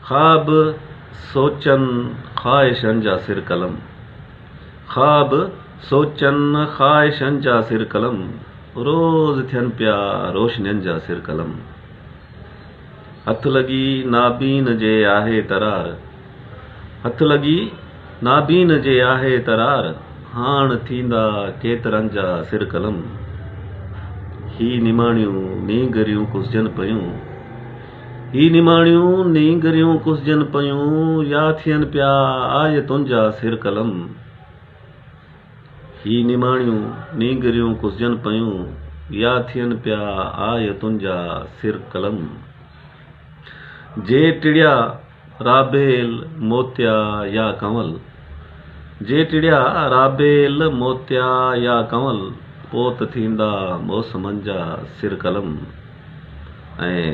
ख्वाब सोचनि ख़्वाहिशनि जा सिर कलम। ख्वाब सोचनि ख़्वाहिशनि जा सिर कलम। रोज़ थियनि पिया रोशनियुनि जा सिर कलम। हथ लॻी नाबीन जे आहे तरार। हथ लॻी नाबीन जे आहे तरार। हाण थींदा केतिरनि जा सिर कलम। ही निमाणियूं नींगरियूं कुसजनि पयूं। ही निमाणियूं नींगरियूं कुसजनि पयूं। या थियनि पिया आयतुनि जा सिर कलम। ही निमाणियूं नींगरियूं कुसजनि पयूं। या थियनि पिया आयतुनि जा सिर कलम। जे टिड़िया राबेल मोतिया या कंवल। जे टिड़िया राबेल मोतिया या कंवल। पोत थींदा मौसमनि जा सिर कलम। ऐं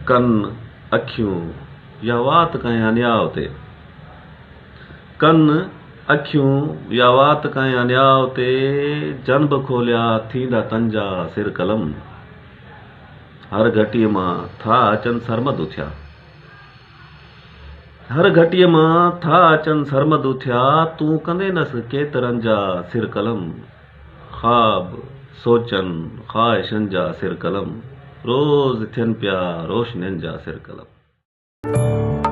कन अखियूं या वात कंहिं अन्याव ते। कन अखियूं या वात कंहिं अन्याव ते। जनब खोलिया थींदा तन जा सिर कलम। हर घटीअ मां था अचनि सरमद उथिया। हर घटीअ मां था अचनि सरमद उथिया। तूं कंदे नस केतिरनि जा सिर कलम। ख्वाब सोचनि ख़्वाहिशनि जा सिर कलम। रोज़ थियनि पिया रोशनियुनि जा सिर कलम।